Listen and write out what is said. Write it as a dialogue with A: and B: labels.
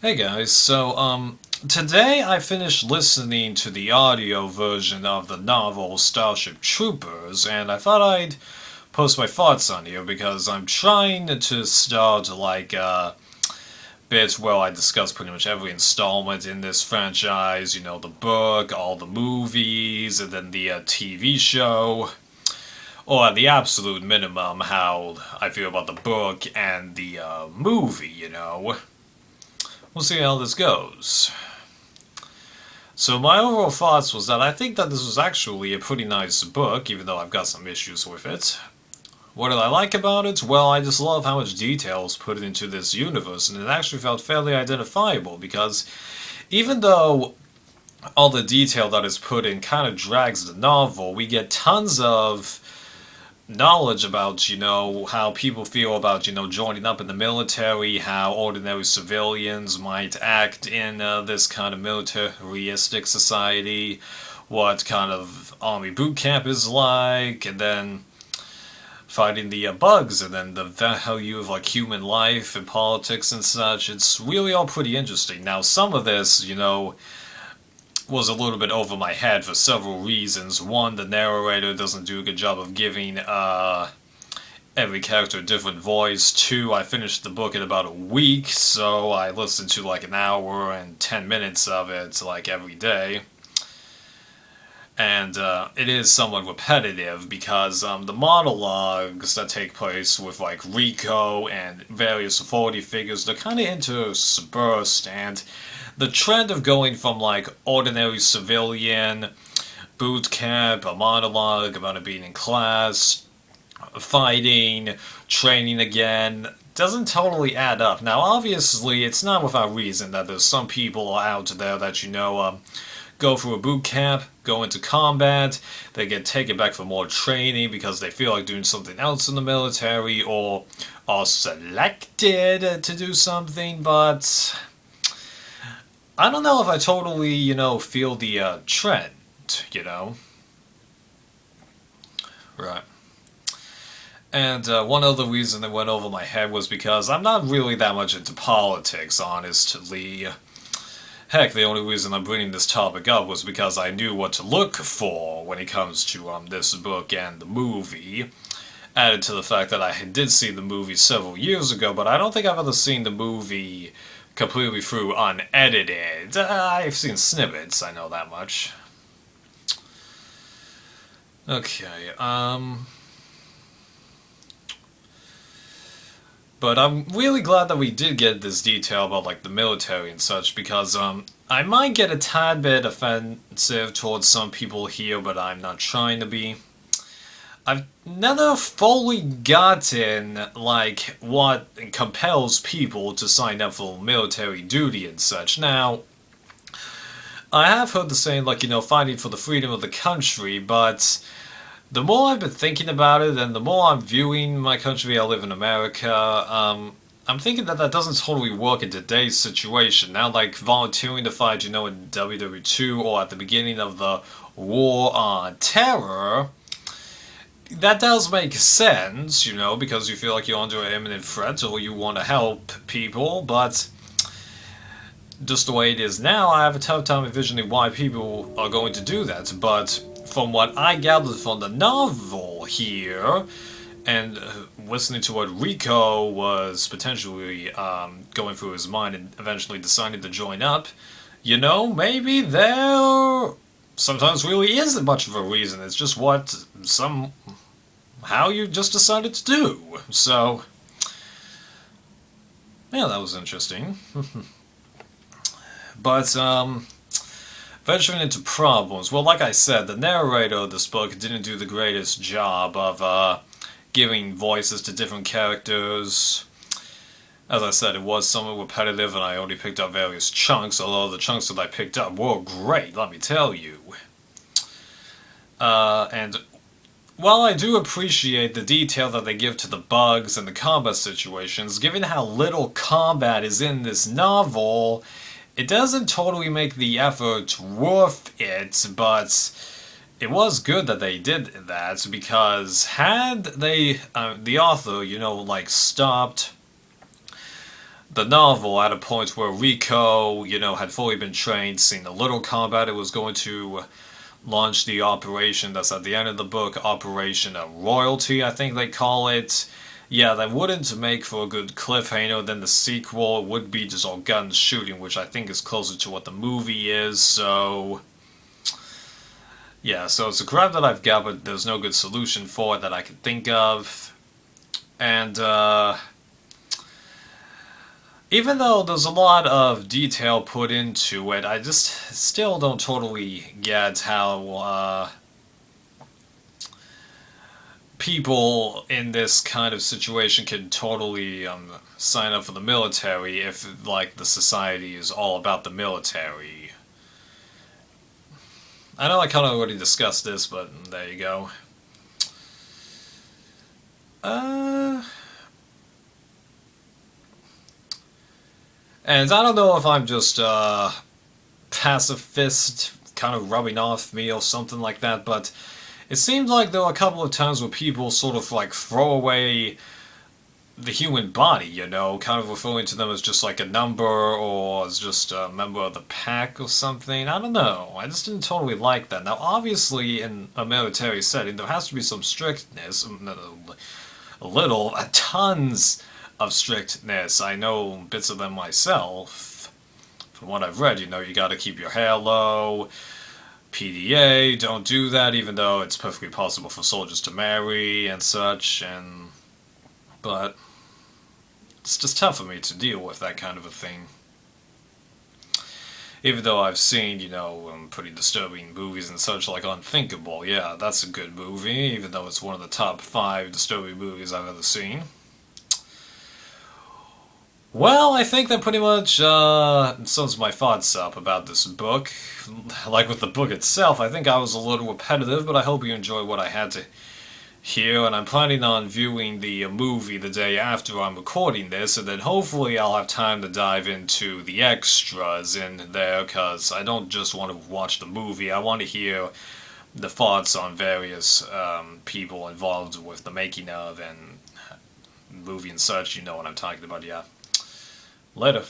A: Hey guys, today I finished listening to the audio version of the novel Starship Troopers, and I thought I'd post my thoughts on here because I'm trying to start bits where I discuss pretty much every installment in this franchise, the book, all the movies, and then the TV show, or at the absolute minimum, how I feel about the book and the movie. We'll see how this goes. So my overall thoughts was that I think that this was actually a pretty nice book, even though I've got some issues with it. What did I like about it? Well, I just love how much detail is put into this universe, and it actually felt fairly identifiable because even though all the detail that is put in kind of drags the novel, we get tons of knowledge about, how people feel about, joining up in the military, how ordinary civilians might act in this kind of militaristic society, what kind of army boot camp is like, and then fighting the bugs, and then the value of like human life and politics and such. It's really all pretty interesting. Now, some of this, was a little bit over my head for several reasons. One, the narrator doesn't do a good job of giving every character a different voice. Two, I finished the book in about a week, so I listened to like an hour and 10 minutes of it like every day. And it is somewhat repetitive because the monologues that take place with like Rico and various authority figures, they're kind of interspersed, and the trend of going from like ordinary civilian boot camp, a monologue about it being in class, fighting, training again, doesn't totally add up. Now, obviously, it's not without reason that there's some people out there that go through a boot camp, go into combat, they get taken back for more training because they feel like doing something else in the military or are selected to do something, but I don't know if I totally, feel the trend, you know? Right. And one other reason that went over my head was because I'm not really that much into politics, honestly. Heck, the only reason I'm bringing this topic up was because I knew what to look for when it comes to this book and the movie. Added to the fact that I did see the movie several years ago, but I don't think I've ever seen the movie completely through unedited. I've seen snippets, I know that much. Okay, But I'm really glad that we did get this detail about like the military and such because I might get a tad bit offensive towards some people here, but I'm not trying to be. I've never fully gotten like what compels people to sign up for military duty and such. Now, I have heard the saying like, fighting for the freedom of the country, but the more I've been thinking about it and the more I'm viewing my country, I live in America, I'm thinking that that doesn't totally work in today's situation. Now, like volunteering to fight, in WW2 or at the beginning of the War on Terror, that does make sense, because you feel like you're under an imminent threat or you want to help people, but just the way it is now, I have a tough time envisioning why people are going to do that. But from what I gathered from the novel here, and listening to what Rico was potentially going through his mind and eventually deciding to join up, maybe there sometimes really isn't much of a reason. It's just what how you just decided to do. So, yeah, that was interesting. But, venturing into problems, well, like I said, the narrator of this book didn't do the greatest job of giving voices to different characters. As I said, it was somewhat repetitive, and I only picked up various chunks, although the chunks that I picked up were great, let me tell you. And while I do appreciate the detail that they give to the bugs and the combat situations, given how little combat is in this novel, it doesn't totally make the effort worth it, but it was good that they did that, because had they, the author, stopped the novel at a point where Rico, had fully been trained, seen a little combat. It was going to launch the operation that's at the end of the book, Operation Royalty, I think they call it. Yeah, that wouldn't make for a good cliffhanger. Then the sequel would be just all guns shooting, which I think is closer to what the movie is, so... Yeah, so it's a crap that I've got, but there's no good solution for it that I can think of. And, even though there's a lot of detail put into it, I just still don't totally get how, people in this kind of situation can totally sign up for the military if, like, the society is all about the military. I know I kind of already discussed this, but there you go. And I don't know if I'm just pacifist kind of rubbing off me or something like that, but it seems like there are a couple of times where people sort of like throw away the human body, kind of referring to them as just like a number or as just a member of the pack or something. I don't know. I just didn't totally like that. Now, obviously, in a military setting, there has to be some strictness, tons of strictness. I know bits of them myself. From what I've read, you gotta keep your hair low. PDA, don't do that, even though it's perfectly possible for soldiers to marry and such, but it's just tough for me to deal with that kind of a thing. Even though I've seen, pretty disturbing movies and such, like Unthinkable. Yeah, that's a good movie, even though it's one of the top 5 disturbing movies I've ever seen. Well, I think that pretty much sums my thoughts up about this book. Like with the book itself, I think I was a little repetitive, but I hope you enjoy what I had to hear, and I'm planning on viewing the movie the day after I'm recording this, and then hopefully I'll have time to dive into the extras in there, because I don't just want to watch the movie, I want to hear the thoughts on various people involved with the making of and movie and such. You know what I'm talking about, yeah. Later.